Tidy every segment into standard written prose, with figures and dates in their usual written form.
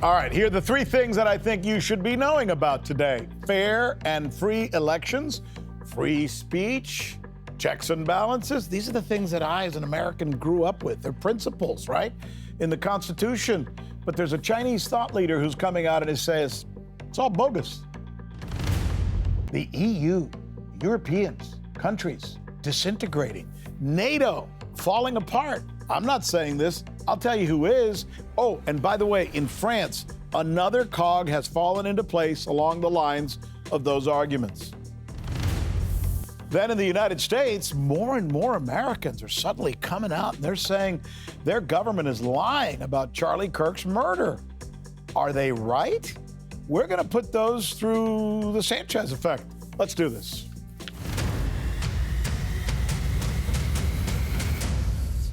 All right, here are the three things that I think you should be knowing about today. Fair and free elections, free speech, checks and balances. These are the things that I, as an American, grew up with. They're principles, right? In the Constitution. But there's a Chinese thought leader who's coming out and he says, it's all bogus. The EU, Europeans, countries disintegrating, NATO falling apart. I'm not saying this. I'll tell you who is. Oh, and by the way, in France, another cog has fallen into place along the lines of those arguments. Then in the United States, more and more Americans are suddenly coming out and they're saying their government is lying about Charlie Kirk's murder. Are they right? We're going to put those through the Sanchez Effect. Let's do this.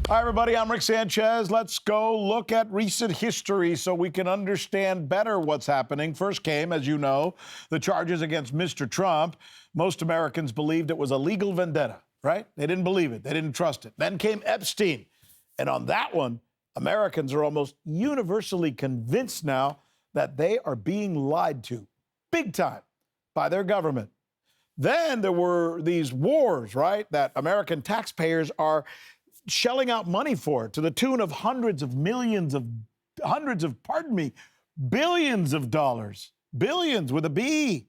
Hi, everybody. I'm Rick Sanchez. Let's go look at recent history so we can understand better what's happening. First came, as you know, the charges against Mr. Trump. Most Americans believed it was a legal vendetta, right? They didn't believe it. They didn't trust it. Then came Epstein. And on that one, Americans are almost universally convinced now that they are being lied to, big time, by their government. Then there were these wars, right, that American taxpayers are shelling out money for, to the tune of billions of dollars, billions with a B.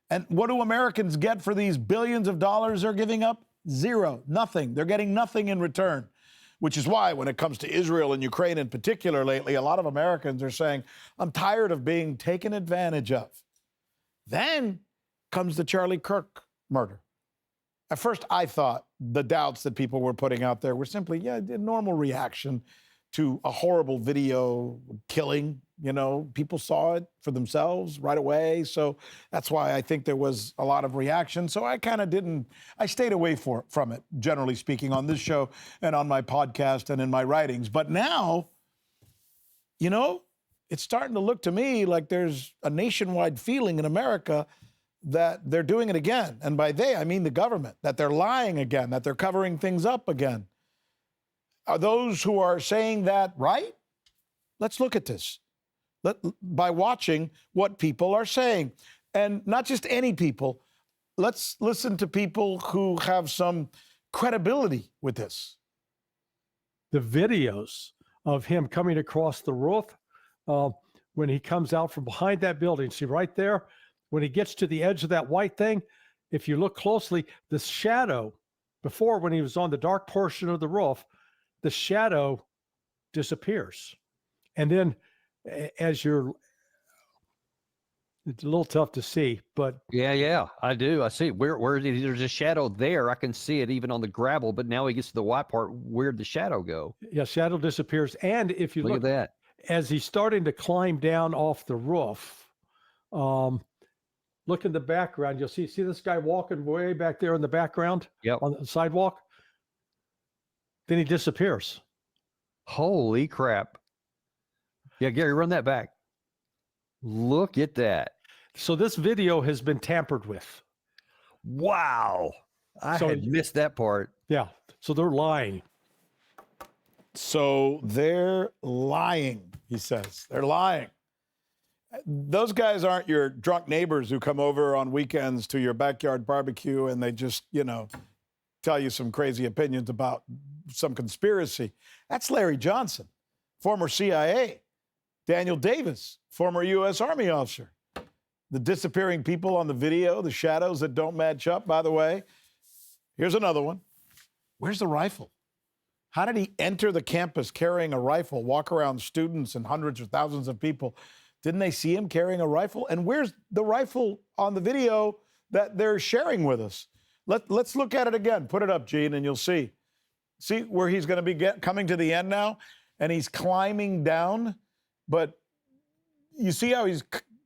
And what do Americans get for these billions of dollars they're giving up? Zero, nothing. They're getting nothing in return, which is why when it comes to Israel and Ukraine in particular lately, a lot of Americans are saying, I'm tired of being taken advantage of. Then comes the Charlie Kirk murder. At first, I thought the doubts that people were putting out there were simply, a normal reaction to a horrible video killing. You know, people saw it for themselves right away. So that's why I think there was a lot of reaction. So I kind of I stayed away from it, generally speaking, on this show and on my podcast and in my writings. But now, you know, it's starting to look to me like there's a nationwide feeling in America that they're doing it again. And by they, I mean the government, that they're lying again, that they're covering things up again. Are those who are saying that right? Let's look at this by watching what people are saying. And not just any people. Let's listen to people who have some credibility with this. The videos of him coming across the roof when he comes out from behind that building, see right there, when he gets to the edge of that white thing, if you look closely, the shadow, before when he was on the dark portion of the roof, the shadow disappears. And then it's a little tough to see, but. Yeah, I do. I see where there's a shadow there. I can see it even on the gravel, but now he gets to the white part. Where'd the shadow go? Yeah, shadow disappears. And if you look at that, as he's starting to climb down off the roof, look in the background. You'll see this guy walking way back there in the background on the sidewalk. Then he disappears. Holy crap. Yeah, Gary, run that back. Look at that. So this video has been tampered with. Wow. I had missed that part. Yeah. So they're lying. So they're lying, he says. They're lying. Those guys aren't your drunk neighbors who come over on weekends to your backyard barbecue and they just, tell you some crazy opinions about some conspiracy. That's Larry Johnson, former CIA. Daniel Davis, former U.S. Army officer. The disappearing people on the video, the shadows that don't match up, by the way. Here's another one. Where's the rifle? How did he enter the campus carrying a rifle, walk around students and hundreds or thousands of people? Didn't they see him carrying a rifle? And where's the rifle on the video that they're sharing with us? Let's look at it again. Put it up, Gene, and you'll see. See where he's going to be coming to the end now? And he's climbing down, but you see how he's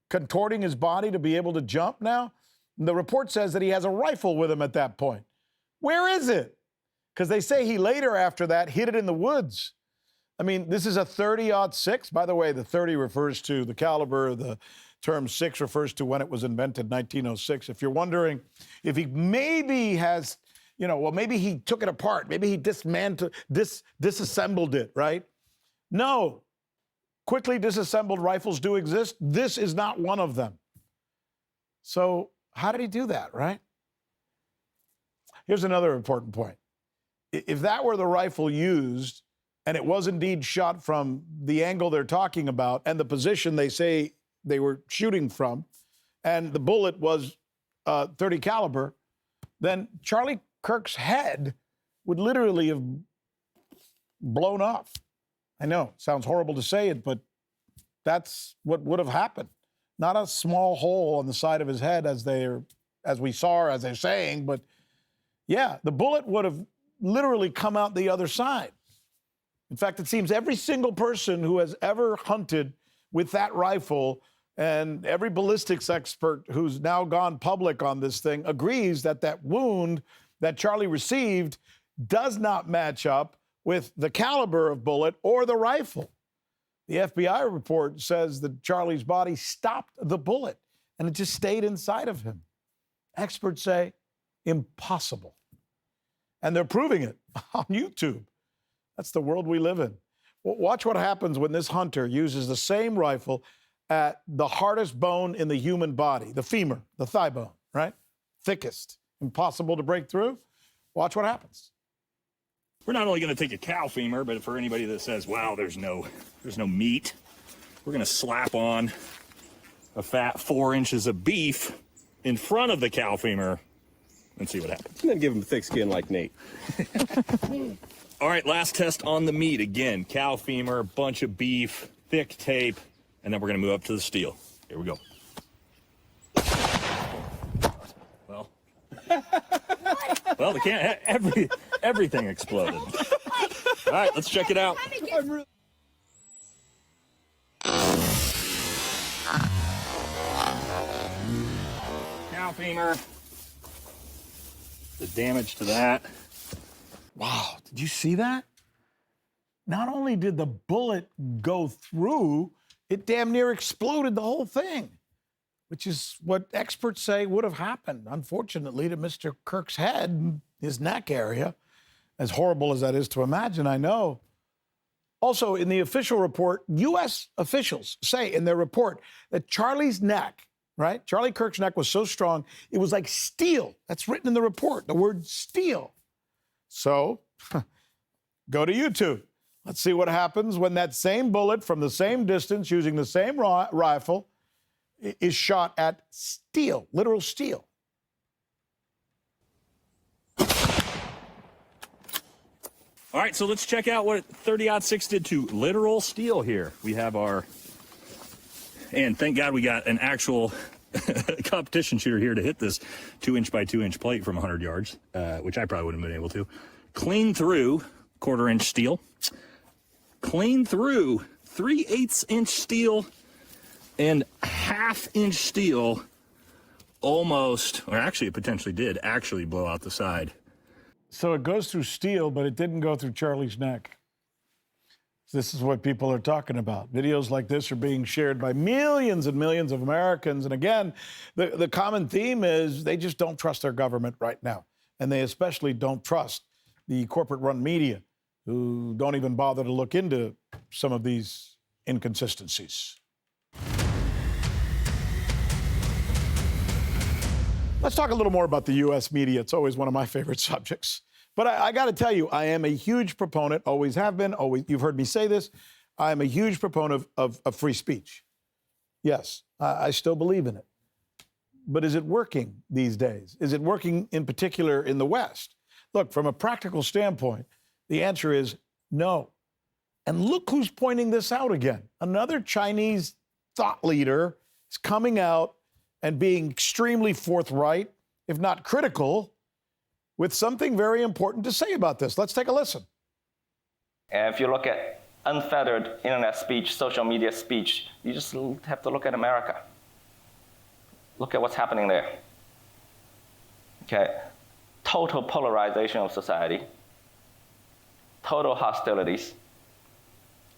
contorting his body to be able to jump now? And the report says that he has a rifle with him at that point. Where is it? Because they say he later after that hid it in the woods. I mean, this is a 30-06. By the way, the 30 refers to the caliber. The term 6 refers to when it was invented, 1906. If you're wondering if he maybe has, maybe he took it apart. Maybe he disassembled it, right? No. quickly disassembled rifles do exist. This is not one of them. So how did he do that, right? Here's another important point. If that were the rifle used, and it was indeed shot from the angle they're talking about and the position they say they were shooting from, and the bullet was 30 caliber, then Charlie Kirk's head would literally have blown off. I know, sounds horrible to say it, but that's what would have happened. Not a small hole on the side of his head as they're saying, but yeah, the bullet would have literally come out the other side. In fact, it seems every single person who has ever hunted with that rifle and every ballistics expert who's now gone public on this thing agrees that that wound that Charlie received does not match up with the caliber of bullet or the rifle. The FBI report says that Charlie's body stopped the bullet and it just stayed inside of him. Experts say impossible. And they're proving it on YouTube. That's the world we live in. Watch what happens when this hunter uses the same rifle at the hardest bone in the human body, the femur, the thigh bone, right? Thickest, impossible to break through. Watch what happens. We're not only going to take a cow femur, but for anybody that says, wow, there's no meat, we're going to slap on a fat 4 inches of beef in front of the cow femur and see what happens. And then give him a thick skin like Nate. All right, last test on the meat. Again, cow femur, bunch of beef, thick tape, and then we're going to move up to the steel. Here we go. Well, they can't. Everything exploded. All right, let's check it out. Cow femur. The damage to that. Wow, did you see that? Not only did the bullet go through, it damn near exploded the whole thing, which is what experts say would have happened, unfortunately, to Mr. Kirk's head, his neck area. As horrible as that is to imagine, I know. Also, in the official report, U.S. officials say in their report that Charlie's neck, right? Charlie Kirk's neck was so strong, it was like steel. That's written in the report, the word steel. So, go to YouTube. Let's see what happens when that same bullet from the same distance using the same rifle is shot at steel, literal steel. All right, so let's check out what 30-06 did to literal steel here. We have and thank God we got an actual competition shooter here to hit this 2-inch by 2-inch plate from 100 yards, which I probably wouldn't have been able to. Clean through 1/4 inch steel. Clean through 3/8 inch steel and 1/2 inch steel. Almost, or actually it potentially did actually blow out the side. So it goes through steel, but it didn't go through Charlie's neck. This is what people are talking about. Videos like this are being shared by millions and millions of Americans. And again, the common theme is they just don't trust their government right now. And they especially don't trust the corporate-run media, who don't even bother to look into some of these inconsistencies. Let's talk a little more about the U.S. media. It's always one of my favorite subjects. But I got to tell you, I am a huge proponent, always have been, always. You've heard me say this. I am a huge proponent of free speech. Yes, I still believe in it. But is it working these days? Is it working in particular in the West? Look, from a practical standpoint, the answer is no. And look who's pointing this out again. Another Chinese thought leader is coming out and being extremely forthright, if not critical, with something very important to say about this. Let's take a listen. And if you look at unfettered internet speech, social media speech, you just have to look at America. Look at what's happening there. Okay, total polarization of society, total hostilities.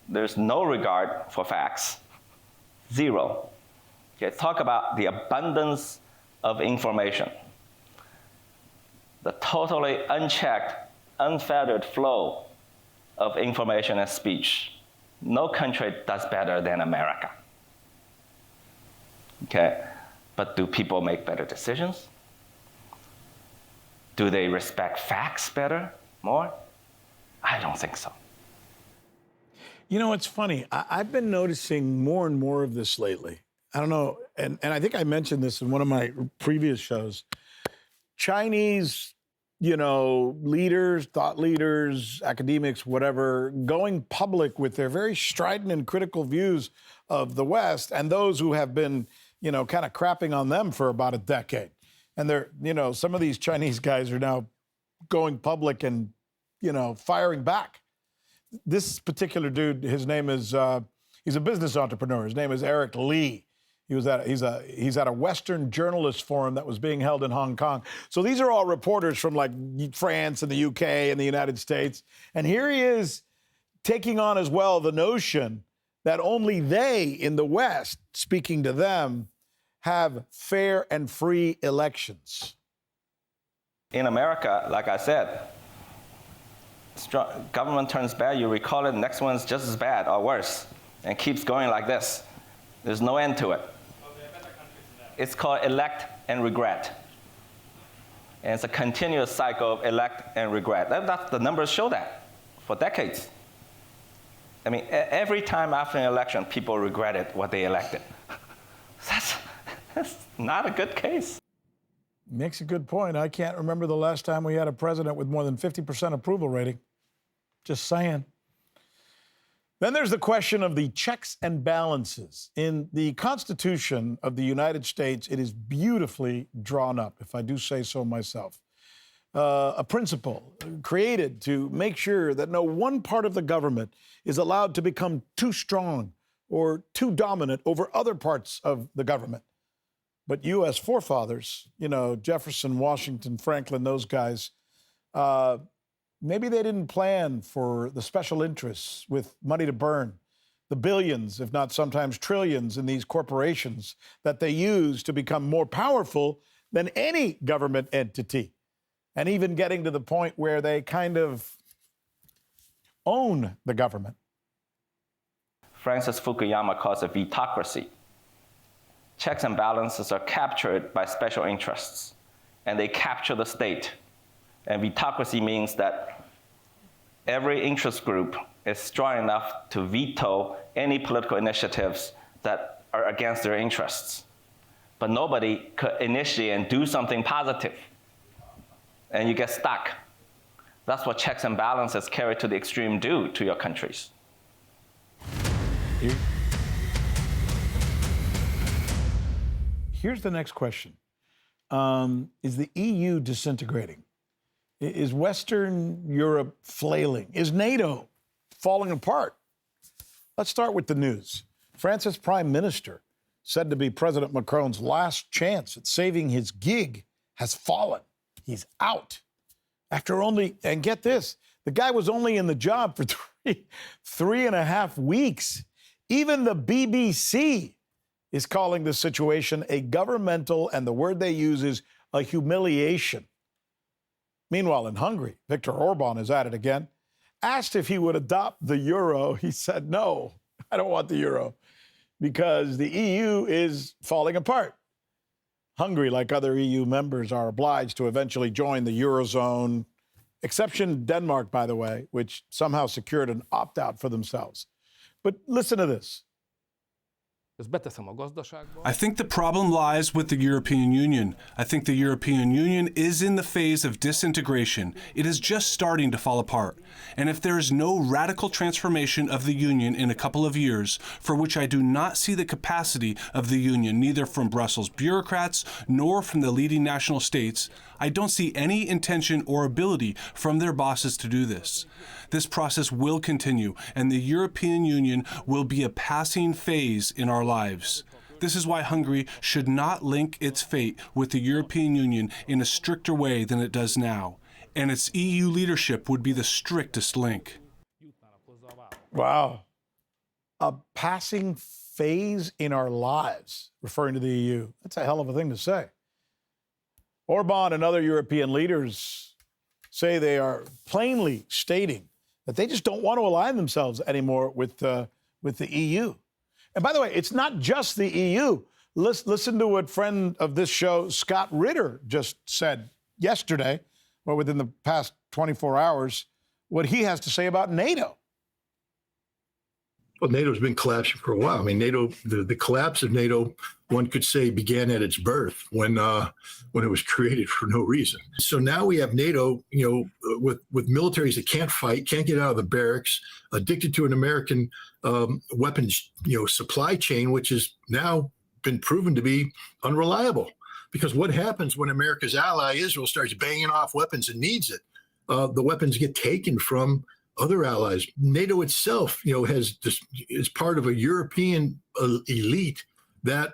There's no regard for facts, zero. Okay, talk about the abundance of information. The totally unchecked, unfettered flow of information and speech. No country does better than America. Okay, but do people make better decisions? Do they respect facts better, more? I don't think so. You know, it's funny. I've been noticing more and more of this lately. I don't know, and I think I mentioned this in one of my previous shows. Chinese, leaders, thought leaders, academics, whatever, going public with their very strident and critical views of the West and those who have been, kind of crapping on them for about a decade. And they're, some of these Chinese guys are now going public and, firing back. This particular dude, his name is, he's a business entrepreneur. His name is Eric Lee. He's at a Western Journalist Forum that was being held in Hong Kong. So these are all reporters from like France and the UK and the United States. And here he is taking on as well the notion that only they in the West, speaking to them, have fair and free elections. In America, like I said, government turns bad, you recall it, the next one's just as bad or worse, and keeps going like this. There's no end to it. It's called elect and regret. And it's a continuous cycle of elect and regret. The numbers show that for decades. I mean, every time after an election, people regretted what they elected. That's not a good case. Makes a good point. I can't remember the last time we had a president with more than 50% approval rating. Just saying. Then there's the question of the checks and balances. In the Constitution of the United States, it is beautifully drawn up, if I do say so myself. A principle created to make sure that no one part of the government is allowed to become too strong or too dominant over other parts of the government. But U.S. forefathers, Jefferson, Washington, Franklin, those guys, maybe they didn't plan for the special interests with money to burn, the billions, if not sometimes trillions, in these corporations that they use to become more powerful than any government entity, and even getting to the point where they kind of own the government. Francis Fukuyama calls it vetocracy. Checks and balances are captured by special interests, and they capture the state. And vetocracy means that every interest group is strong enough to veto any political initiatives that are against their interests. But nobody could initiate and do something positive, and you get stuck. That's what checks and balances carried to the extreme do to your countries. Here's the next question. Is the EU disintegrating? Is Western Europe flailing? Is NATO falling apart? Let's start with the news. France's prime minister, said to be President Macron's last chance at saving his gig, has fallen. He's out. After only, and get this, the guy was only in the job for three and a half weeks. Even the BBC is calling the situation a governmental, and the word they use is a humiliation. Meanwhile, in Hungary, Viktor Orban is at it again. Asked if he would adopt the euro, he said, no, I don't want the euro, because the EU is falling apart. Hungary, like other EU members, are obliged to eventually join the Eurozone, exception Denmark, by the way, which somehow secured an opt-out for themselves. But listen to this. I think the problem lies with the European Union. I think the European Union is in the phase of disintegration. It is just starting to fall apart. And if there is no radical transformation of the Union in a couple of years, for which I do not see the capacity of the Union, neither from Brussels bureaucrats nor from the leading national states, I don't see any intention or ability from their bosses to do this. This process will continue, and the European Union will be a passing phase in our lives. This is why Hungary should not link its fate with the European Union in a stricter way than it does now, and its EU leadership would be the strictest link. Wow. A passing phase in our lives, referring to the EU. That's a hell of a thing to say. Orban and other European leaders say they are plainly stating that they just don't want to align themselves anymore with the EU. And by the way, it's not just the EU. Listen to what friend of this show, Scott Ritter, just said yesterday, or within the past 24 hours, what he has to say about NATO. Well, NATO's been collapsing for a while. I mean, NATO, the collapse of NATO, one could say, began at its birth when it was created for no reason. So now we have NATO, with militaries that can't fight, can't get out of the barracks, addicted to an American weapons, supply chain, which has now been proven to be unreliable. Because what happens when America's ally Israel starts banging off weapons and needs it? The weapons get taken from other allies. NATO itself, is part of a European elite that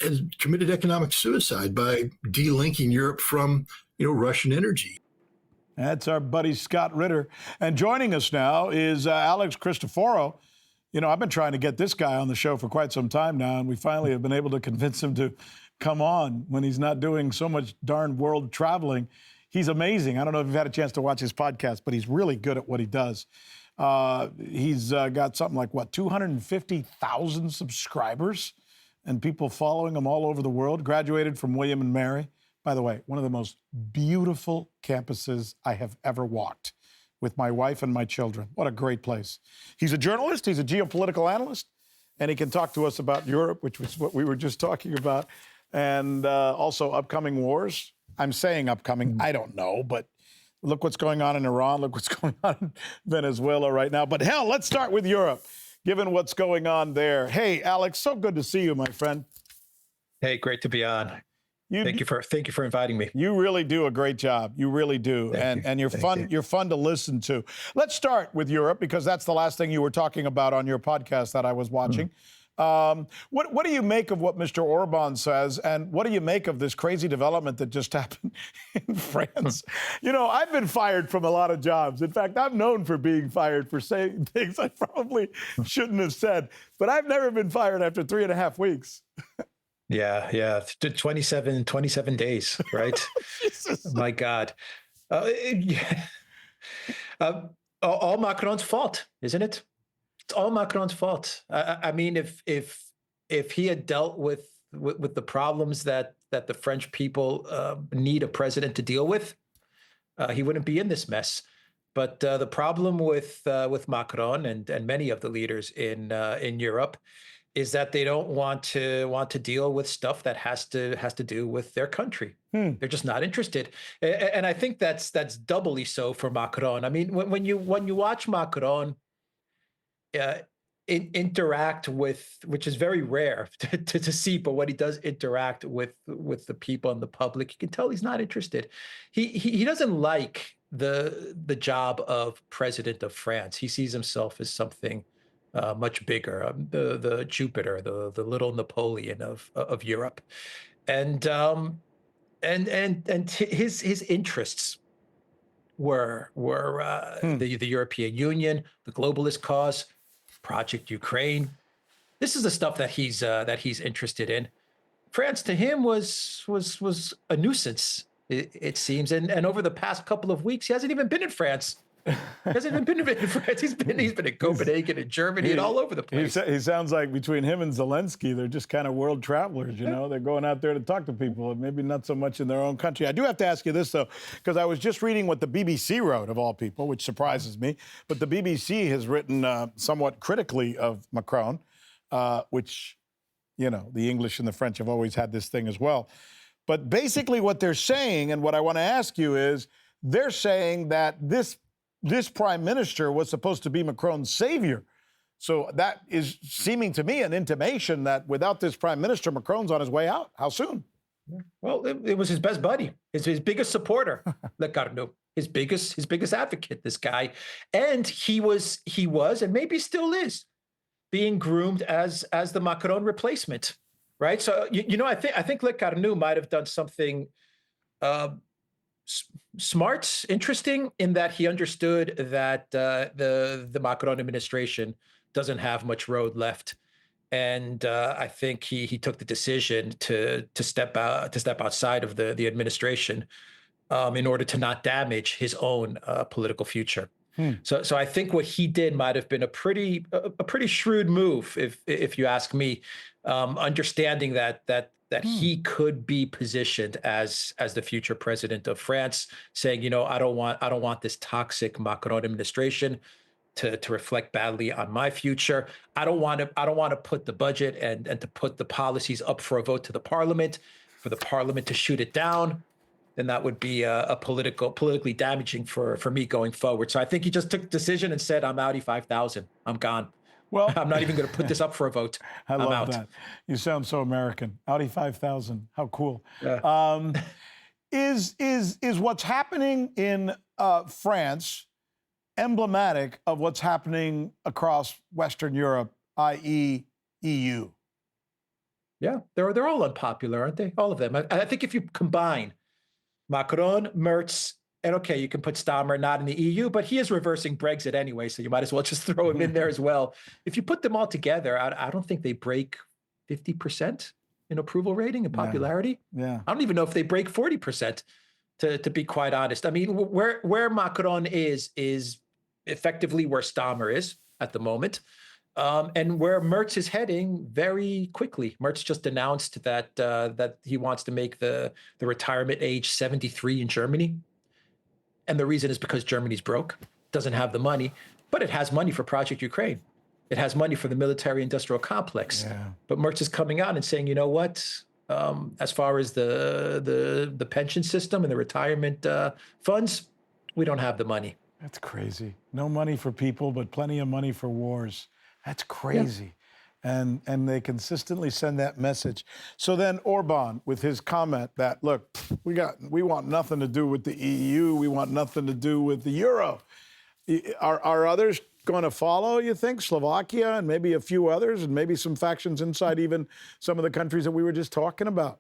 has committed economic suicide by delinking Europe from, Russian energy. That's our buddy Scott Ritter. And joining us now is Alex Christoforou. I've been trying to get this guy on the show for quite some time now, and we finally have been able to convince him to come on when he's not doing so much darn world traveling. He's amazing. I don't know if you've had a chance to watch his podcast, but he's really good at what he does. He's got something like, 250,000 subscribers and people following him all over the world. Graduated from William and Mary. By the way, one of the most beautiful campuses I have ever walked with my wife and my children. What a great place. He's a journalist. He's a geopolitical analyst. And he can talk to us about Europe, which was what we were just talking about, and also upcoming wars. I'm saying upcoming. I don't know, but look what's going on in Iran. Look what's going on in Venezuela right now. But hell, let's start with Europe, given what's going on there. Hey, Alex, so good to see you, my friend. Hey, great to be on. Thank you for inviting me. You really do a great job. You really do. And you're fun. You're fun to listen to. Let's start with Europe, because that's the last thing you were talking about on your podcast that I was watching. What do you make of what Mr. Orban says, and what do you make of this crazy development that just happened in France? I've been fired from a lot of jobs. In fact, I'm known for being fired for saying things I probably shouldn't have said, but I've never been fired after 3.5 weeks. Yeah. 27 days, right? My God. All Macron's fault, isn't it? It's all Macron's fault. I mean, if he had dealt with the problems that the French people need a president to deal with, he wouldn't be in this mess. But the problem with Macron and many of the leaders in Europe is that they don't want to deal with stuff that has to do with their country. They're just not interested, and I think that's doubly so for Macron. I mean, when you watch Macron interact with, which is very rare to see, but when he does interact with the people and the public, you can tell he's not interested. He doesn't like the job of president of France. He sees himself as something much bigger, the Jupiter, the little Napoleon of Europe, and his interests were the European Union, the globalist cause, Project Ukraine. This is the stuff that he's interested in. France to him was a nuisance, it seems, and over the past couple of weeks, he hasn't even been in France. He hasn't even been in France. He's been in Copenhagen and Germany and all over the place. He sounds like between him and Zelensky, they're just kind of world travelers, They're going out there to talk to people, and maybe not so much in their own country. I do have to ask you this, though, because I was just reading what the BBC wrote, of all people, which surprises me. But the BBC has written somewhat critically of Macron, which, the English and the French have always had this thing as well. But basically what they're saying, and what I want to ask you is, they're saying that this prime minister was supposed to be Macron's savior. So that is seeming to me an intimation that without this prime minister, Macron's on his way out. How soon? Well, it was his best buddy, his biggest supporter, Le Carnot, his biggest advocate, this guy. And he was, and maybe still is, being groomed as the Macron replacement, right? So, I think Le Carnot might have done something smart, interesting, in that he understood that the Macron administration doesn't have much road left, and I think he took the decision to step outside of the administration in order to not damage his own political future. So I think what he did might have been a pretty shrewd move, if you ask me, understanding that he could be positioned as the future president of France, saying, you know, I don't want this toxic Macron administration to reflect badly on my future. I don't want to put the budget and to put the policies up for a vote to the parliament, for the parliament to shoot it down. Then that would be a politically damaging for me going forward. So I think he just took a decision and said, I'm Audi 5000. I'm gone. Well, I'm not even going to put this up for a vote. I love out. that. You sound so American. Audi 5000. How cool. Yeah. Is what's happening in France emblematic of what's happening across Western Europe, i.e. EU? Yeah, they're all unpopular, aren't they? All of them. I think if you combine Macron, Merz, and okay, you can put Starmer not in the EU, but he is reversing Brexit anyway, so you might as well just throw him in there as well. If you put them all together, I don't think they break 50% in approval rating and popularity. Yeah. I don't even know if they break 40%, to be quite honest. I mean, where Macron is effectively where Starmer is at the moment. And where Merz is heading very quickly. Merz just announced that he wants to make the retirement age 73 in Germany. And the reason is because Germany's broke, doesn't have the money, but it has money for Project Ukraine. It has money for the military-industrial complex. Yeah. But Merz is coming out and saying, you know what? As far as the pension system and the retirement funds, we don't have the money. That's crazy. No money for people, but plenty of money for wars. That's crazy. Yeah. And they consistently send that message. So then Orban, with his comment that, look, we want nothing to do with the EU. We want nothing to do with the euro. Are others going to follow, you think? Slovakia and maybe a few others, and maybe some factions inside even some of the countries that we were just talking about?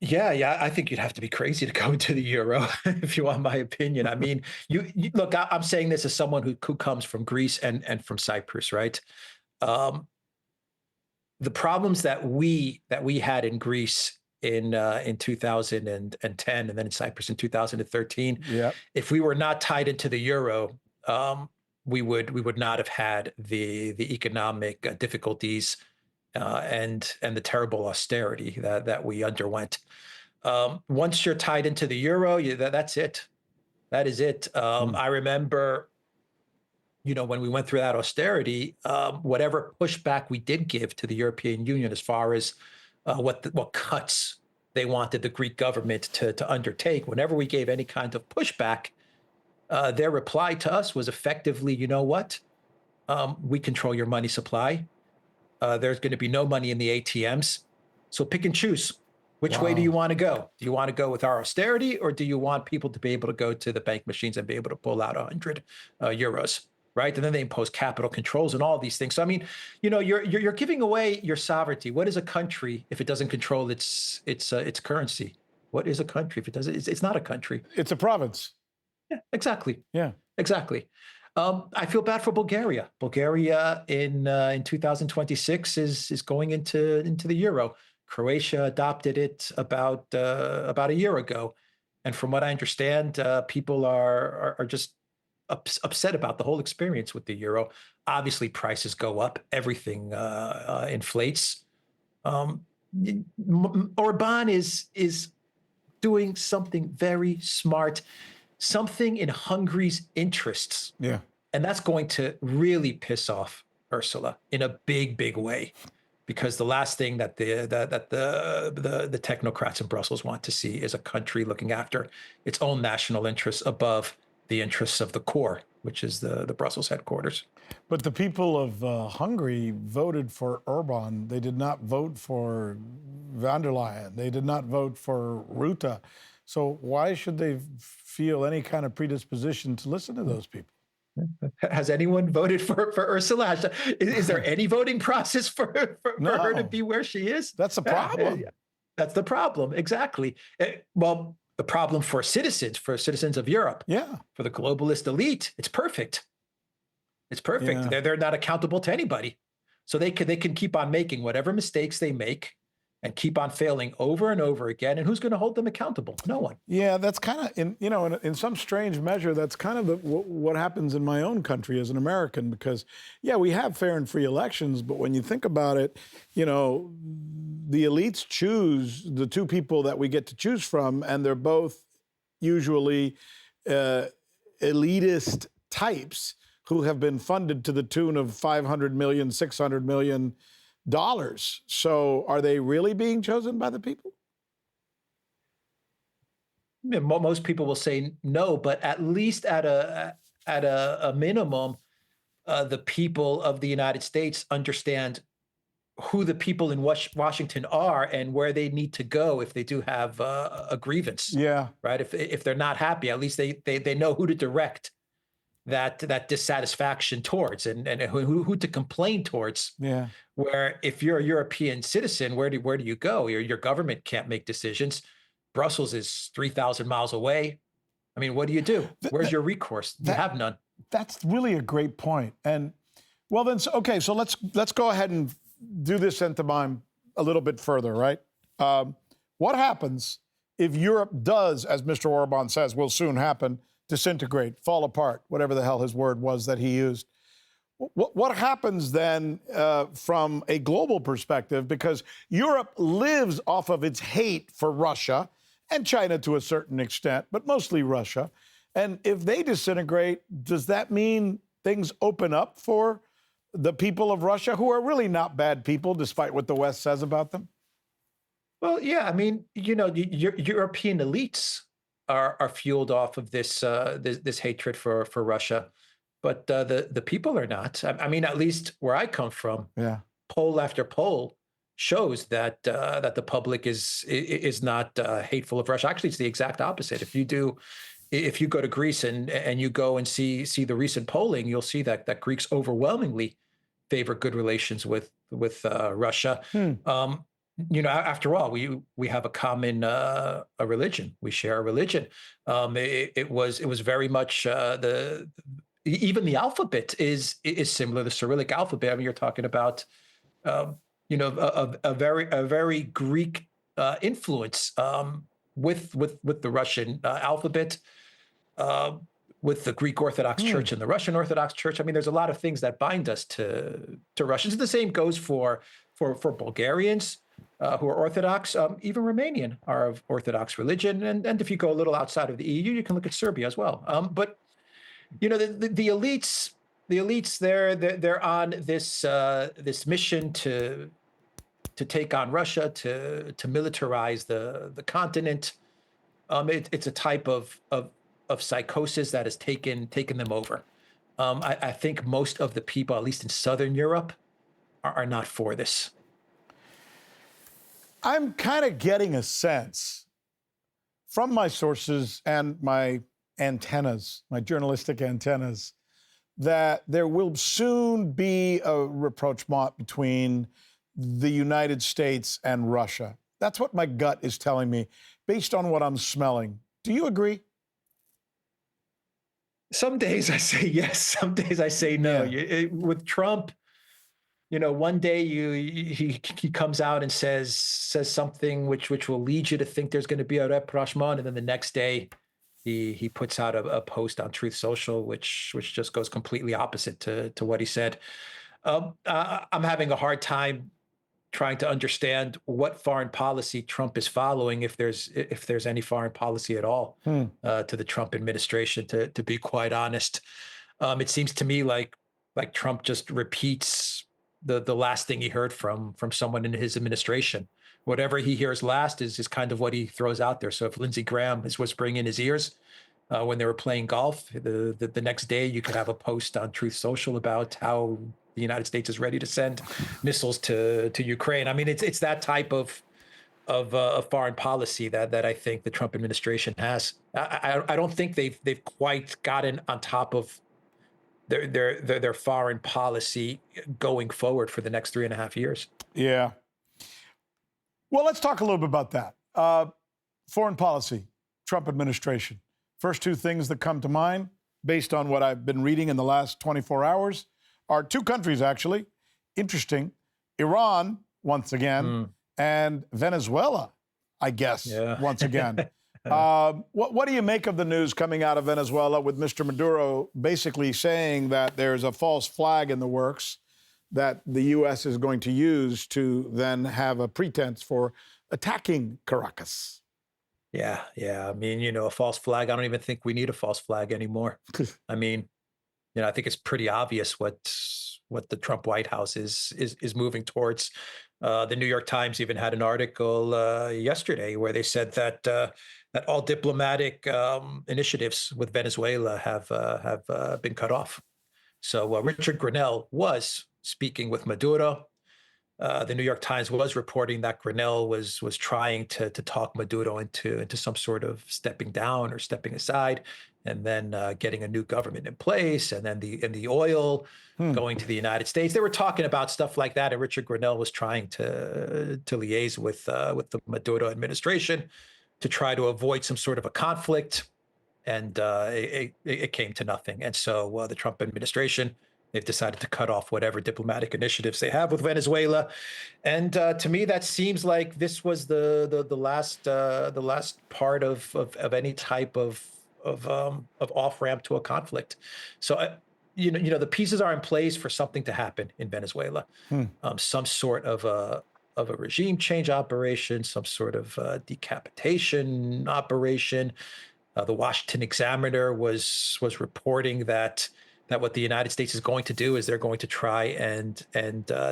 Yeah. I think you'd have to be crazy to go into the euro, if you want my opinion. I mean, you look, I'm saying this as someone who comes from Greece and from Cyprus, right? The problems that we had in Greece in 2010 and then in Cyprus in 2013, if we were not tied into the euro, we would not have had the economic difficulties and the terrible austerity that we underwent. Once you're tied into the euro, that's it. That is it. I remember, when we went through that austerity, whatever pushback we did give to the European Union as far as what cuts they wanted the Greek government to undertake, whenever we gave any kind of pushback, their reply to us was effectively, you know what? We control your money supply. There's going to be no money in the ATMs. So pick and choose. Which way do you want to go? Do you want to go with our austerity, or do you want people to be able to go to the bank machines and be able to pull out 100 euros, right? And then they impose capital controls and all these things. So I mean, you're giving away your sovereignty. What is a country if it doesn't control its currency? What is a country if it doesn't? It's not a country. It's a province. Yeah, exactly. Yeah, exactly. I feel bad for Bulgaria. Bulgaria in 2026 is going into the euro. Croatia adopted it about a year ago, and from what I understand, people are just upset about the whole experience with the euro. Obviously, prices go up, everything inflates. Orban is doing something very smart, something in Hungary's interests. Yeah, and that's going to really piss off Ursula in a big way. Because the last thing that the technocrats in Brussels want to see is a country looking after its own national interests above the interests of the core, which is the Brussels headquarters. But the people of Hungary voted for Orban. They did not vote for von der Leyen. They did not vote for Rutte. So why should they feel any kind of predisposition to listen to those people? Has anyone voted for Ursula? Is there any voting process for her to be where she is? That's the problem. That's the problem. Exactly. Well, the problem for citizens of Europe. Yeah. For the globalist elite, it's perfect. It's perfect. Yeah. They're not accountable to anybody. So they can keep on making whatever mistakes they make. and keep on failing over and over again. And who's going to hold them accountable? No one. Yeah, that's kind of, in some strange measure, that's kind of what happens in my own country as an American, because, yeah, we have fair and free elections, but when you think about it, the elites choose the two people that we get to choose from, and they're both usually elitist types who have been funded to the tune of $500 million, $600 million. So are they really being chosen by the people? Most people will say no, but at least at a minimum, the people of the United States understand who the people in Washington are and where they need to go if they do have a grievance. Yeah. Right. If they're not happy, at least they know who to direct that dissatisfaction towards and who to complain towards. Yeah. Where if you're a European citizen, where do you go? Your government can't make decisions. Brussels is 3,000 miles away. I mean, what do you do? Where's your recourse? You have none. That's really a great point. And well, then, okay, so let's go ahead and do this pantomime a little bit further, right? What happens if Europe does, as Mr. Orban says, will soon happen, disintegrate, fall apart, whatever the hell his word was that he used? What happens then from a global perspective? Because Europe lives off of its hate for Russia and China to a certain extent, but mostly Russia. And if they disintegrate, does that mean things open up for the people of Russia, who are really not bad people, despite what the West says about them? Well, yeah. I mean, European elites are fueled off of this hatred for Russia. But the people are not. I mean, at least where I come from, yeah, poll after poll shows that the public is not hateful of Russia. Actually, it's the exact opposite. If you go to Greece and you go and see the recent polling, you'll see that Greeks overwhelmingly favor good relations with Russia. After all, we have a common a religion. We share a religion. It was very much even the alphabet is similar. The Cyrillic alphabet. I mean, you're talking about, a very Greek influence with the Russian alphabet, with the Greek Orthodox Church and the Russian Orthodox Church. I mean, there's a lot of things that bind us to Russians. The same goes for Bulgarians who are Orthodox. Even Romanian are of Orthodox religion, and if you go a little outside of the EU, you can look at Serbia as well. But the elites, they're on this mission to take on Russia, to militarize the continent. It's a type of psychosis that has taken them over. I think most of the people, at least in Southern Europe, are not for this. I'm kind of getting a sense from my sources and my antennas, my journalistic antennas, that there will soon be a rapprochement between the United States and Russia. That's what my gut is telling me, based on what I'm smelling. Do you agree? Some days I say yes, some days I say no. Yeah. With Trump, one day he comes out and says something which will lead you to think there's going to be a rapprochement, and then the next day he puts out a post on Truth Social which just goes completely opposite to what he said. I'm having a hard time trying to understand what foreign policy Trump is following, if there's any foreign policy at all to the Trump administration. To be quite honest, it seems to me like Trump just repeats the last thing he heard from someone in his administration. Whatever he hears last is kind of what he throws out there. So if Lindsey Graham is whispering in his ears when they were playing golf, the next day you could have a post on Truth Social about how the United States is ready to send missiles to Ukraine. I mean, it's that type of foreign policy that I think the Trump administration has. I don't think they've quite gotten on top of their foreign policy going forward for the next 3.5 years. Yeah. Well, let's talk a little bit about that. Foreign policy, Trump administration. First two things that come to mind, based on what I've been reading in the last 24 hours, are two countries, actually. Interesting. Iran, once again, and Venezuela, I guess, once again. What do you make of the news coming out of Venezuela with Mr. Maduro basically saying that there's a false flag in the works that the U.S. is going to use to then have a pretense for attacking Caracas? Yeah. I mean, a false flag. I don't even think we need a false flag anymore. I mean, I think it's pretty obvious what the Trump White House is moving towards. The New York Times even had an article yesterday where they said that all diplomatic initiatives with Venezuela have been cut off. So Richard Grenell was speaking with Maduro. The New York Times was reporting that Grenell was trying to talk Maduro into some sort of stepping down or stepping aside, and then getting a new government in place, and then the oil going to the United States. They were talking about stuff like that, and Richard Grenell was trying to liaise with the Maduro administration to try to avoid some sort of a conflict, and it came to nothing. And so the Trump administration, they've decided to cut off whatever diplomatic initiatives they have with Venezuela, and to me, that seems like this was the last part of any type of off ramp to a conflict. So the pieces are in place for something to happen in Venezuela, some sort of a regime change operation, some sort of decapitation operation. The Washington Examiner was reporting that what the United States is going to do is they're going to try and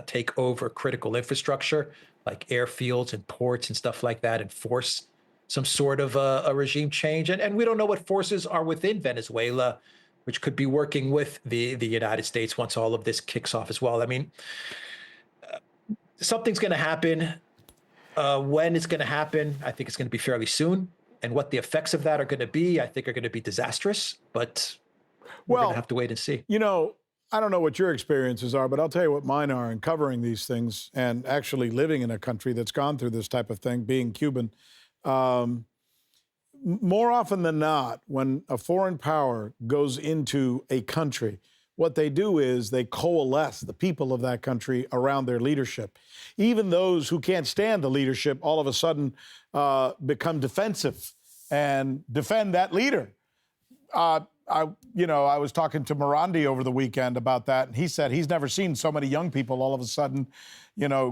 take over critical infrastructure like airfields and ports and stuff like that, and force some sort of a regime change. And we don't know what forces are within Venezuela, which could be working with the United States once all of this kicks off as well. I mean, something's going to happen. When it's going to happen, I think it's going to be fairly soon. And what the effects of that are going to be, I think are going to be disastrous. But we're going to have to wait and see. I don't know what your experiences are, but I'll tell you what mine are in covering these things and actually living in a country that's gone through this type of thing, being Cuban. More often than not, when a foreign power goes into a country, what they do is they coalesce the people of that country around their leadership. Even those who can't stand the leadership all of a sudden become defensive and defend that leader. I was talking to Morandi over the weekend about that, and he said he's never seen so many young people all of a sudden,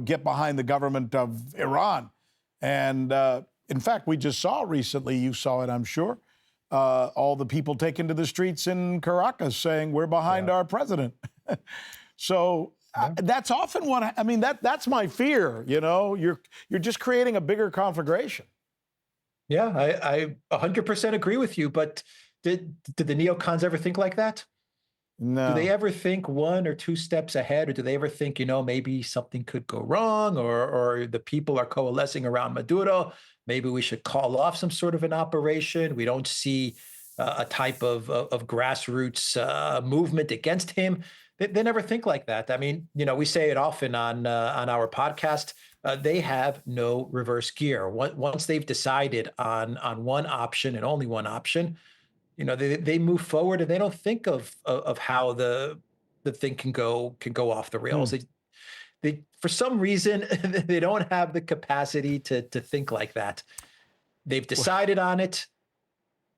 get behind the government of Iran. And in fact, we just saw recently, you saw it, I'm sure, all the people taken to the streets in Caracas saying we're behind our president. So that's often that's my fear. You're just creating a bigger conflagration. Yeah, I 100% agree with you. But did the neocons ever think like that? No. Do they ever think one or two steps ahead, or do they ever think, maybe something could go wrong, or the people are coalescing around Maduro? Maybe we should call off some sort of an operation. We don't see a type of grassroots movement against him. They never think like that. I mean, we say it often on our podcast. They have no reverse gear. Once they've decided on one option and only one option, they move forward, and they don't think of how the thing can go off the rails. They for some reason they don't have the capacity to think like that. They've decided on it,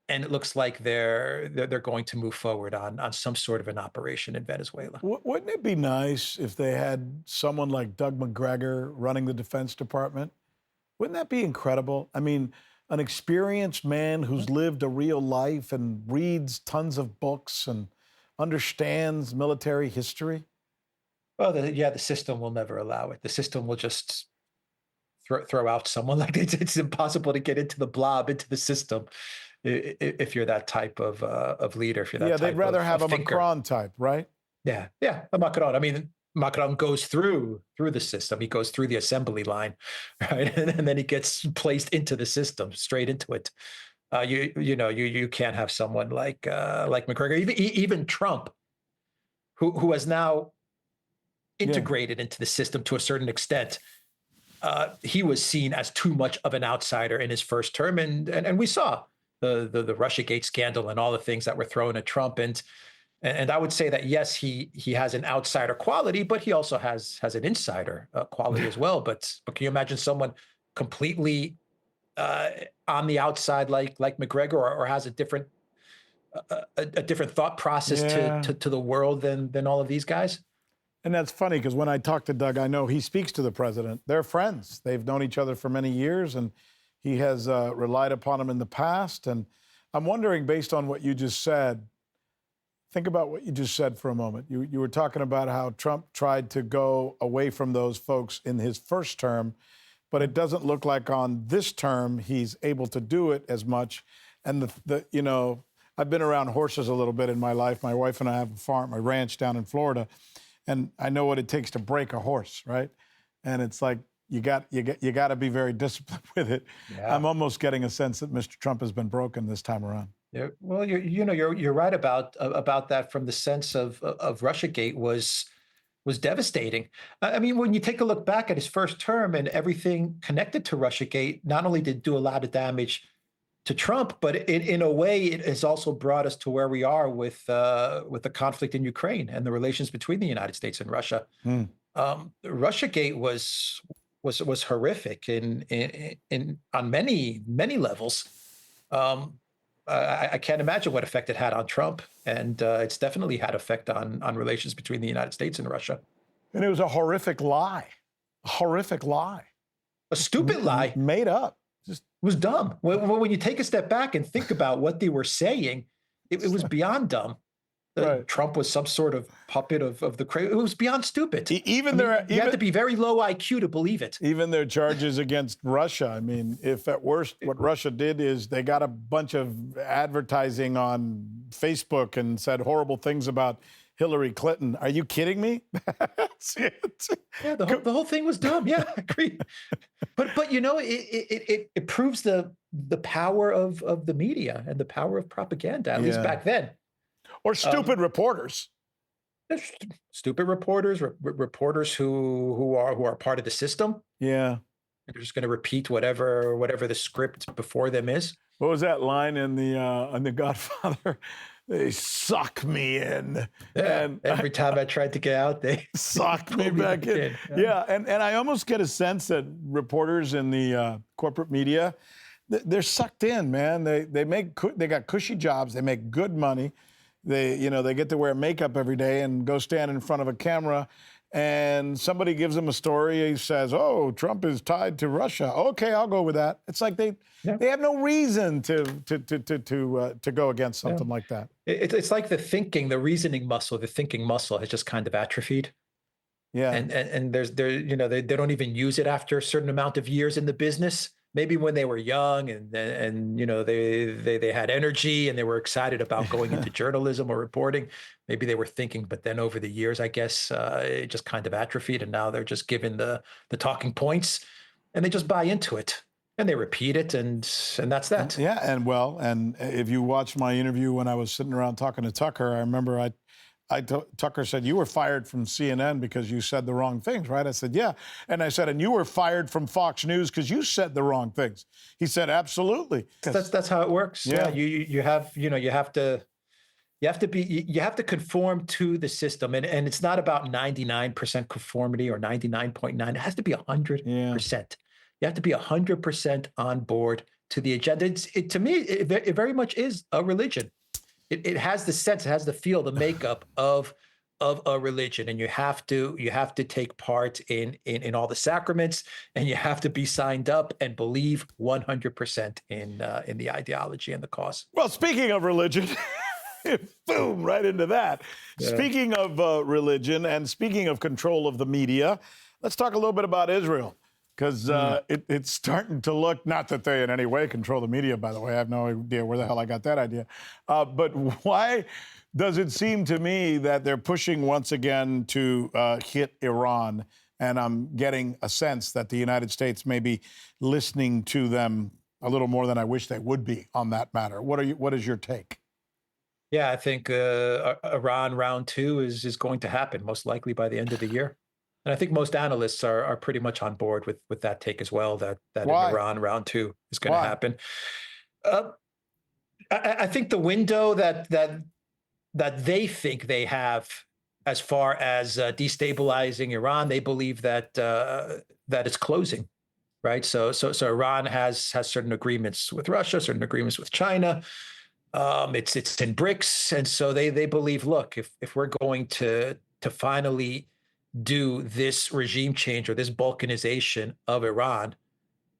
and it looks like they're going to move forward on some sort of an operation in Venezuela. Wouldn't it be nice if they had someone like Doug McGregor running the Defense Department? Wouldn't that be incredible? I mean, an experienced man who's lived a real life and reads tons of books and understands military history. Well, the system will never allow it. The system will just throw out someone like that. It's impossible to get into the system if you're that type of leader. If you're that type they'd rather have a thinker. Macron type, right? Yeah, a Macron. I mean, Macron goes through the system. He goes through the assembly line, right, and then he gets placed into the system, straight into it. You can't have someone like McGregor, even Trump, who has now integrated into the system to a certain extent. He was seen as too much of an outsider in his first term, and we saw the Russiagate scandal and all the things that were thrown at Trump, and And I would say that, yes, he has an outsider quality, but he also has an insider quality as well. But can you imagine someone completely on the outside like McGregor, or has a different thought process to the world than all of these guys? And that's funny because when I talk to Doug, I know he speaks to the president. They're friends. They've known each other for many years, and he has relied upon him in the past. And I'm wondering, based on what you just said, think about what you just said for a moment. You were talking about how Trump tried to go away from those folks in his first term, but it doesn't look like on this term he's able to do it as much. And I've been around horses a little bit in my life. My wife and I have a farm, a ranch down in Florida. And I know what it takes to break a horse, right? And it's like you got to be very disciplined with it. Yeah. I'm almost getting a sense that Mr. Trump has been broken this time around. Yeah, well, you're right about that. From the sense of Russiagate was devastating. I mean, when you take a look back at his first term and everything connected to Russiagate, not only did it do a lot of damage to Trump, but in a way, it has also brought us to where we are with the conflict in Ukraine and the relations between the United States and Russia. Russiagate was horrific in on many levels. I can't imagine what effect it had on Trump, and it's definitely had effect on relations between the United States and Russia. And it was a horrific lie, a stupid lie, made up. Just was dumb. When you take a step back and think about what they were saying, it was beyond dumb. Right. Trump was some sort of puppet of the crazy. It was beyond stupid. You have to be very low IQ to believe it. Even their charges against Russia. I mean, if at worst what Russia did is they got a bunch of advertising on Facebook and said horrible things about Hillary Clinton. Are you kidding me? Yeah, the whole thing was dumb. Yeah, I agree. But it proves the power of the media and the power of propaganda, at least back then. Or stupid reporters. Stupid reporters, reporters who are part of the system. Yeah. They're just going to repeat whatever the script before them is. What was that line in the Godfather? They suck me in. Yeah, and every time I tried to get out, they sucked me back in. Yeah, and I almost get a sense that reporters in the corporate media, they're sucked in, man. They got cushy jobs. They make good money. They get to wear makeup every day and go stand in front of a camera, and somebody gives them a story. He says, "Oh, Trump is tied to Russia." Okay, I'll go with that. It's like they have no reason to go against something like that. It's like the reasoning muscle, the thinking muscle has just kind of atrophied. Yeah, and they don't even use it after a certain amount of years in the business. Maybe when they were young and they had energy and they were excited about going into journalism or reporting, maybe they were thinking, but then over the years, I guess it just kind of atrophied, and now they're just given the talking points and they just buy into it and they repeat it, and that's that. Yeah, and if you watched my interview when I was sitting around talking to Tucker, I remember Tucker said, "You were fired from CNN because you said the wrong things," right? I said, "Yeah." And I said, "And you were fired from Fox News because you said the wrong things." He said, "Absolutely." That's how it works. Yeah. You have to conform to the system, and it's not about 99% conformity or 99.9. It has to be 100%. You have to be 100% on board to the agenda. To me, it very much is a religion. It has the sense, it has the feel, the makeup of a religion, and you have to take part in all the sacraments, and you have to be signed up and believe 100% in the ideology and the cause. Well, speaking of religion, boom, right into that. Yeah. Speaking of religion and speaking of control of the media, let's talk a little bit about Israel. Because it's starting to look, not that they in any way control the media, by the way. I have no idea where the hell I got that idea. But why does it seem to me that they're pushing once again to hit Iran? And I'm getting a sense that the United States may be listening to them a little more than I wish they would be on that matter. What is your take? Yeah, I think Iran round 2 is going to happen, most likely by the end of the year. And I think most analysts are pretty much on board with that take as well, that in Iran round 2 is going to happen. I think the window that they think they have as far as destabilizing Iran. They believe that that it's closing, right? So Iran has certain agreements with Russia, certain agreements with China. It's in BRICS, and so they believe, look, if we're going to finally do this regime change or this balkanization of Iran,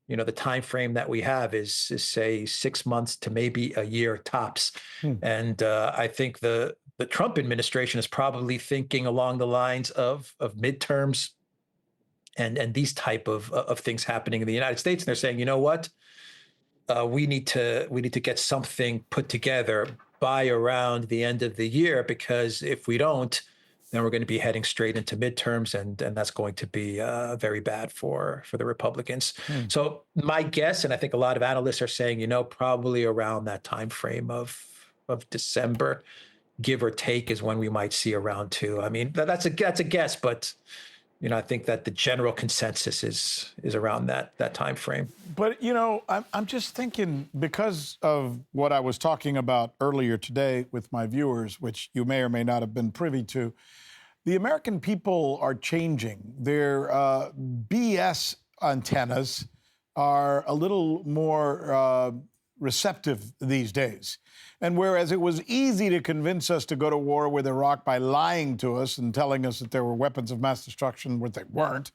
the time frame that we have is say 6 months to maybe a year tops. And I think the Trump administration is probably thinking along the lines of midterms and these type of things happening in the United States. And they're saying, you know what? We need to get something put together by around the end of the year, because if we don't, then we're going to be heading straight into midterms, and that's going to be very bad for the Republicans. So my guess, and I think a lot of analysts are saying, probably around that time frame of December, give or take, is when we might see a round two. I mean, that's a guess, but I think that the general consensus is around that time frame. But I'm just thinking, because of what I was talking about earlier today with my viewers, which you may or may not have been privy to, the American people are changing. Their BS antennas are a little more receptive these days. And whereas it was easy to convince us to go to war with Iraq by lying to us and telling us that there were weapons of mass destruction, which they weren't,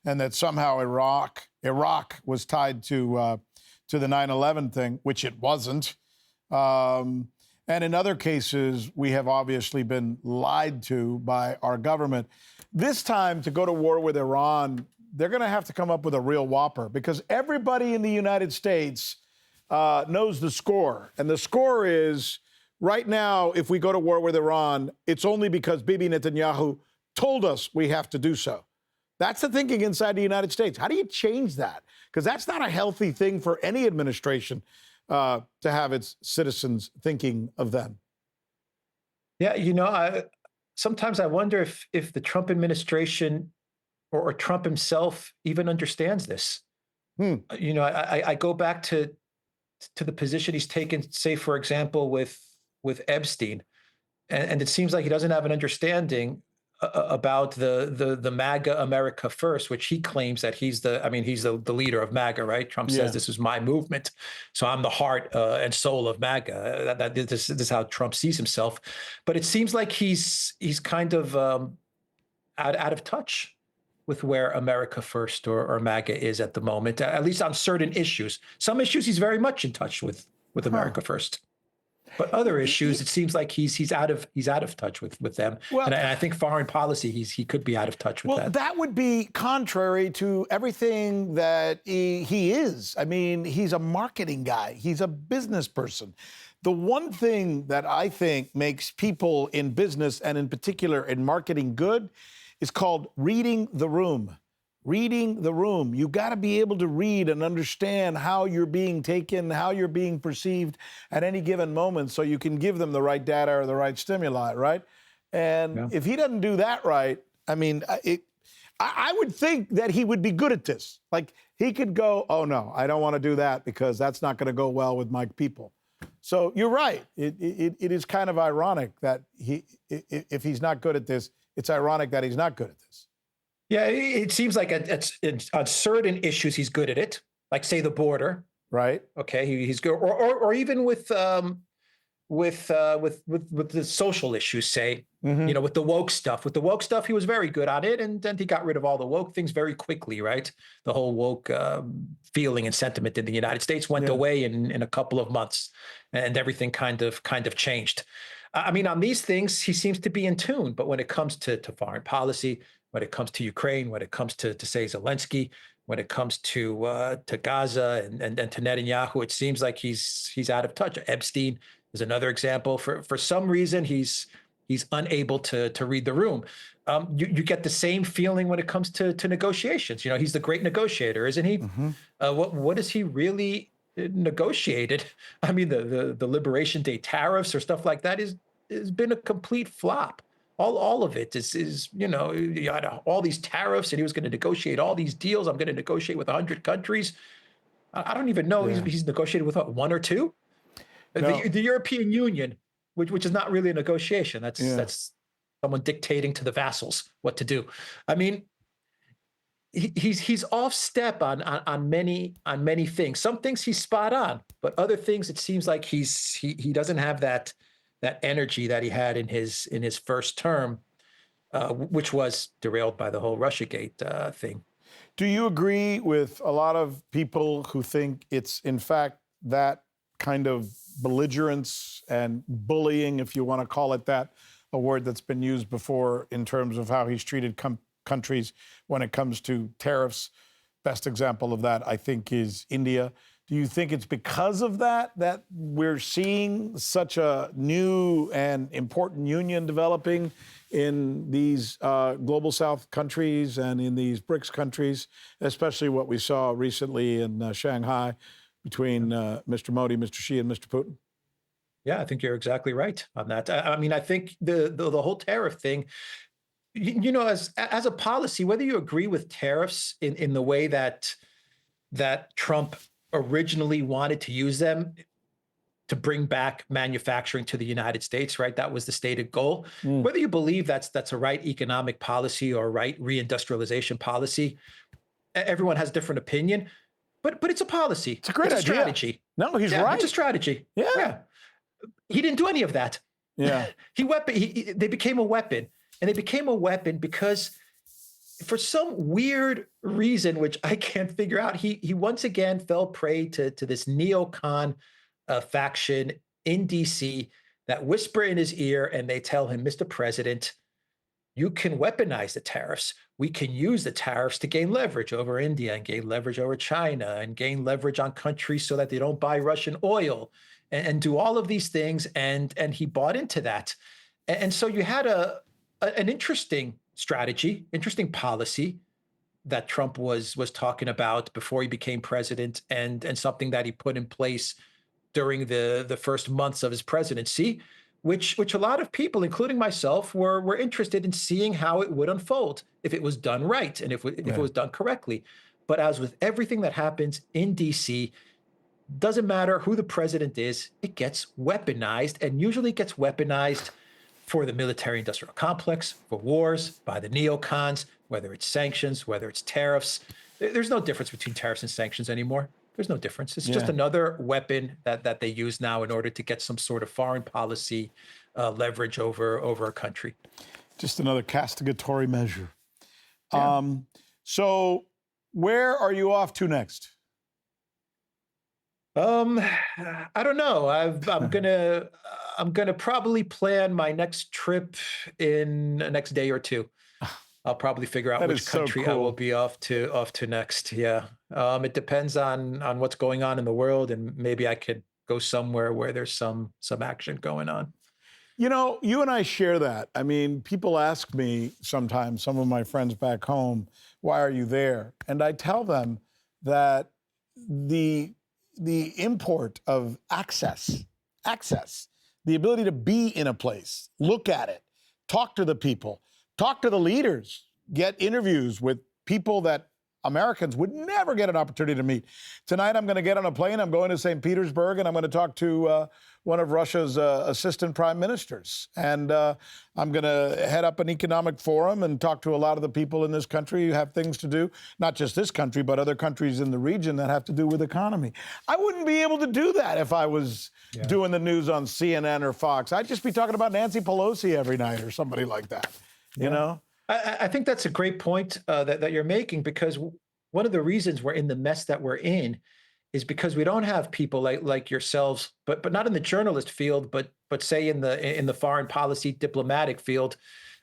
and that somehow Iraq was tied to the 9/11 thing, which it wasn't. And in other cases, we have obviously been lied to by our government. This time, to go to war with Iran, they're going to have to come up with a real whopper, because everybody in the United States knows the score. And the score is, right now, if we go to war with Iran, it's only because Bibi Netanyahu told us we have to do so. That's the thinking inside the United States. How do you change that? Because that's not a healthy thing for any administration to have its citizens thinking of them. Yeah, sometimes I wonder if the Trump administration or Trump himself even understands this. I go back to the position he's taken, say, for example, with Epstein, and it seems like he doesn't have an understanding about the MAGA America First, which he claims that he's the leader of MAGA, right? Trump says this is my movement, so I'm the heart and soul of MAGA. This is how Trump sees himself, but it seems like he's kind of out of touch with where America First or MAGA is at the moment, at least on certain issues. Some issues he's very much in touch with America First. But other issues, it seems like he's out of touch with them. Well, and I think foreign policy, he could be out of touch with that. Well, that would be contrary to everything that he is. I mean, he's a marketing guy. He's a business person. The one thing that I think makes people in business, and in particular in marketing, good is called reading the room. Reading the room. You got to be able to read and understand how you're being taken, how you're being perceived at any given moment, so you can give them the right data or the right stimuli, right? And if he doesn't do that right, I mean, I would think that he would be good at this. Like, he could go, oh, no, I don't want to do that because that's not going to go well with my people. So you're right. It is kind of ironic that if he's not good at this, it's ironic that he's not good at this. Yeah, it seems like on certain issues he's good at it, like, say, the border. Right. Okay, he's good, or even with the social issues, say, with the woke stuff. With the woke stuff, he was very good at it, and then he got rid of all the woke things very quickly, right? The whole woke feeling and sentiment in the United States went away in a couple of months, and everything kind of changed. I mean, on these things, he seems to be in tune, but when it comes to foreign policy, when it comes to Ukraine, when it comes to say, Zelensky, when it comes to Gaza and to Netanyahu, it seems like he's out of touch. Epstein is another example. For some reason, he's unable to read the room. You get the same feeling when it comes to negotiations. He's the great negotiator, isn't he? What has he really negotiated? I mean, the Liberation Day tariffs or stuff like that has been a complete flop. All of it is you had all these tariffs, and he was going to negotiate all these deals. I'm going to negotiate with 100 countries. I don't even know. He's negotiated with what, one or two? No. The European Union which is not really a negotiation. That's Yeah. that's someone dictating to the vassals what to do. I mean, he's off step on many things. Some things he's spot on, but other things it seems like he doesn't have that energy that he had in his first term, which was derailed by the whole Russiagate thing. Do you agree with a lot of people who think it's, in fact, that kind of belligerence and bullying, if you want to call it that, a word that's been used before in terms of how he's treated countries when it comes to tariffs? Best example of that, I think, is India. Do you think it's because of that we're seeing such a new and important union developing in these global South countries and in these BRICS countries, especially what we saw recently in Shanghai between Mr. Modi, Mr. Xi, and Mr. Putin? Yeah, I think you're exactly right on that. I mean, I think the whole tariff thing, you know, as a policy, whether you agree with tariffs in the way that Trump originally wanted to use them to bring back manufacturing to the United States, right? That was the stated goal. Whether you believe that's a right economic policy or right reindustrialization policy, everyone has a different opinion. But it's a policy. It's a great idea. Strategy. No, he's right. It's a strategy. Yeah. He didn't do any of that. Yeah. They became a weapon. And they became a weapon because for some weird reason, which I can't figure out, he once again fell prey to this neocon faction in DC that whisper in his ear and they tell him, Mr. President, you can weaponize the tariffs. We can use the tariffs to gain leverage over India and gain leverage over China and gain leverage on countries so that they don't buy Russian oil and do all of these things. And he bought into that. And so you had an interesting strategy, interesting policy that Trump was talking about before he became president, and something that he put in place during the first months of his presidency, which a lot of people, including myself, were interested in seeing how it would unfold if it was done right and if it was done correctly. But as with everything that happens in DC, doesn't matter who the president is, it gets weaponized, and usually gets weaponized for the military-industrial complex, for wars, by the neocons, whether it's sanctions, whether it's tariffs. There's no difference between tariffs and sanctions anymore. There's no difference. It's just another weapon that they use now in order to get some sort of foreign policy leverage over a country. Just another castigatory measure. Yeah. So where are you off to next? I don't know. I'm gonna probably plan my next trip in the next day or two. I'll probably figure out which country I will be off to next. Yeah. It depends on what's going on in the world, and maybe I could go somewhere where there's some action going on. You know, you and I share that. I mean, people ask me sometimes, some of my friends back home, why are you there? And I tell them that the import of access, the ability to be in a place, look at it, talk to the people, talk to the leaders, get interviews with people that Americans would never get an opportunity to meet. Tonight, I'm going to get on a plane. I'm going to St. Petersburg, and I'm going to talk to one of Russia's assistant prime ministers. And I'm going to head up an economic forum and talk to a lot of the people in this country who have things to do, not just this country, but other countries in the region that have to do with economy. I wouldn't be able to do that if I was doing the news on CNN or Fox. I'd just be talking about Nancy Pelosi every night or somebody like that, you know? I think that's a great point that you're making, because one of the reasons we're in the mess that we're in is because we don't have people like yourselves, but not in the journalist field, but say in the foreign policy diplomatic field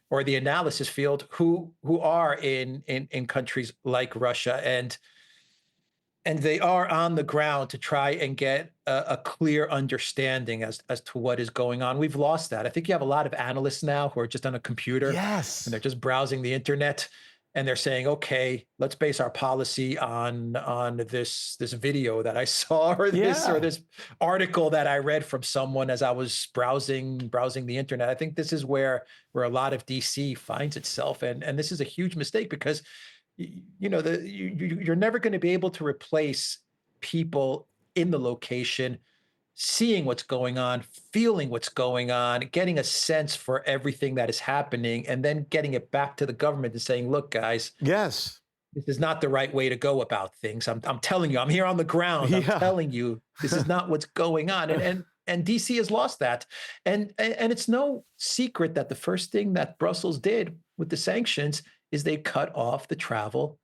or the analysis field, who are in countries like Russia, and they are on the ground to try and get a clear understanding as to what is going on. We've lost that. I think you have a lot of analysts now who are just on a computer. Yes. And they're just browsing the internet, and they're saying, okay, let's base our policy on this video that I saw, or this article that I read from someone as I was browsing the internet. I think this is where a lot of DC finds itself. And this is a huge mistake, because you're never going to be able to replace people in the location seeing what's going on, feeling what's going on, getting a sense for everything that is happening, and then getting it back to the government and saying, look, guys, Yes. this is not the right way to go about things. I'm telling you, I'm here on the ground. I'm telling you, this is not what's going on. And DC has lost that. And it's no secret that the first thing that Brussels did with the sanctions is they cut off the travel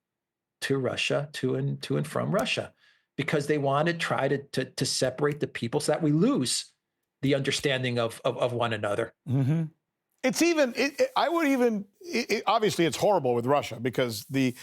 to Russia, to and from Russia, because they want to try to separate the people so that we lose the understanding of one another. Mm-hmm. It's even, obviously it's horrible with Russia because the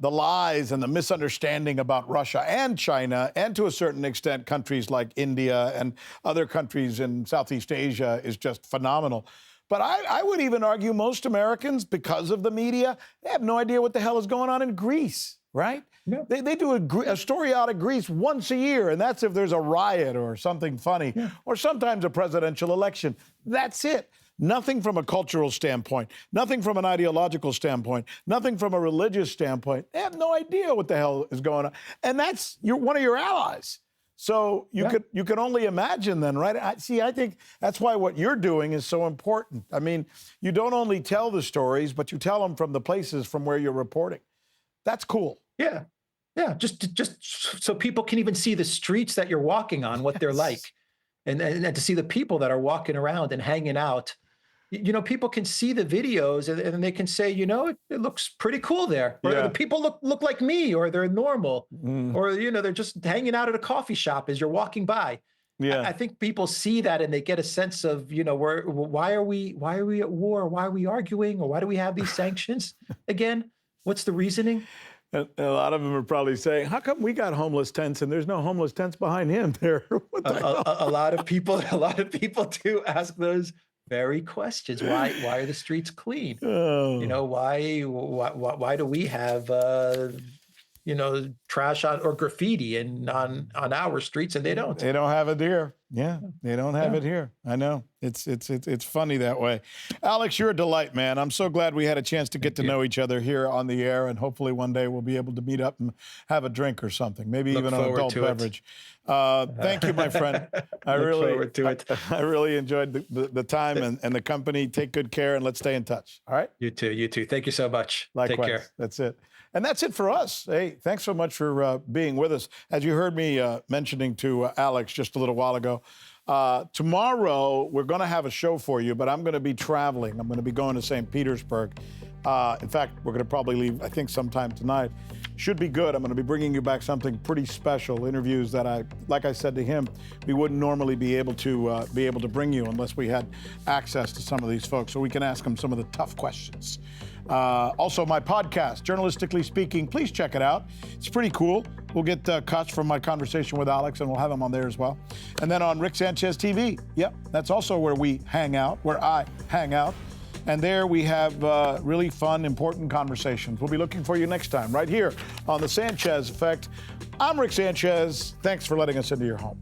lies and the misunderstanding about Russia and China, and to a certain extent countries like India and other countries in Southeast Asia, is just phenomenal. But I would even argue most Americans, because of the media, they have no idea what the hell is going on in Greece, right? Yeah. They do a story out of Greece once a year, and that's if there's a riot or something funny, or sometimes a presidential election. That's it. Nothing from a cultural standpoint, nothing from an ideological standpoint, nothing from a religious standpoint. They have no idea what the hell is going on. And that's one of your allies. So you can only imagine then, right? I think that's why what you're doing is so important. I mean, you don't only tell the stories, but you tell them from the places from where you're reporting. That's cool. Yeah. Yeah. Just so people can even see the streets that you're walking on, what they're like. And to see the people that are walking around and hanging out. You know, people can see the videos and they can say, you know, it looks pretty cool there. Or the people look like me, or they're normal, or, you know, they're just hanging out at a coffee shop as you're walking by. Yeah. I think people see that and they get a sense of, you know, why are we at war? Why are we arguing? Or why do we have these sanctions again? What's the reasoning? And a lot of them are probably saying, how come we got homeless tents and there's no homeless tents behind him there? A lot of people do ask those very questions. Why are the streets clean? You know, why do we have you know, trash or graffiti on our streets and they don't? They don't have it here. Yeah, they don't have it here. I know. It's funny that way. Alex, you're a delight, man. I'm so glad we had a chance to get to know each other here on the air, and hopefully one day we'll be able to meet up and have a drink or something, maybe even an adult beverage. Thank you, my friend. I really enjoyed the time and the company. Take good care, and let's stay in touch. All right? You too. Thank you so much. Likewise. Take care. That's it. And that's it for us. Hey, thanks so much for being with us. As you heard me mentioning to Alex just a little while ago, tomorrow we're going to have a show for you, but I'm going to be traveling. I'm going to be going to St. Petersburg. In fact, we're going to probably leave, I think, sometime tonight. Should be good. I'm going to be bringing you back something pretty special, interviews that like I said to him, we wouldn't normally be able to bring you unless we had access to some of these folks, so we can ask them some of the tough questions. Also, my podcast, Journalistically Speaking, please check it out. It's pretty cool. We'll get cuts from my conversation with Alex, and we'll have them on there as well. And then on Rick Sanchez TV, yep, that's also where we hang out, where I hang out. And there we have really fun, important conversations. We'll be looking for you next time, right here on The Sanchez Effect. I'm Rick Sanchez. Thanks for letting us into your home.